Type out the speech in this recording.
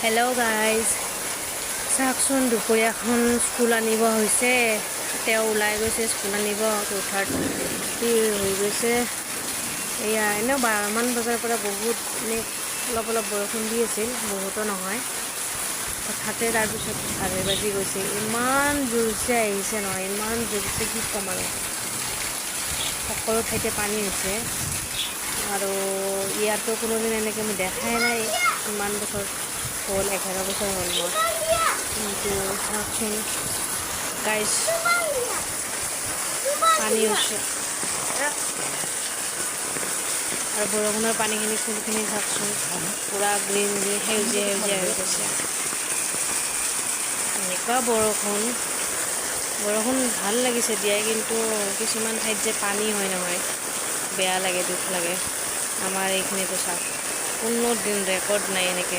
Hello' guys, চাওকচোন দুপৰীয়াখন school আনিব হৈছে। তেওঁ ওলাই গৈছে স্কুল আনিব, উঠাত কি হৈ গৈছে। এয়া এনেও 12মান বজাৰ পৰা বহুত অলপ অলপ বৰষুণ দি আছিল, বহুতো নহয়। হঠাতে তাৰপিছত 12 বাজি গৈছে, ইমান জোৰছে আহিছে নহয়, ইমান জোৰছে কি ক'ম আৰু। সকলো ঠাইতে পানী হৈছে আৰু ইয়াতো কোনোদিন এনেকৈ মই দেখাই নাই। ইমান বছৰ হ'ল, 11 বছৰ হ'ল মোৰ। কিন্তু চাওকচোন গাইজ, পানী হৈছে আৰু বৰষুণৰ পানীখিনি ফুলখিনি চাওকচোন, পূৰা গ্ৰীণ সেউজীয়া সেউজীয়া হৈ গৈছে। এনেকুৱা বৰষুণ ভাল লাগিছে দিয়াই, কিন্তু কিছুমান ঠাইত যে পানী হয় নহয়, বেয়া লাগে, দুখ লাগে। আমাৰ এইখিনিতো চাওক, কোনো দিন ৰেকৰ্ড নাই এনেকৈ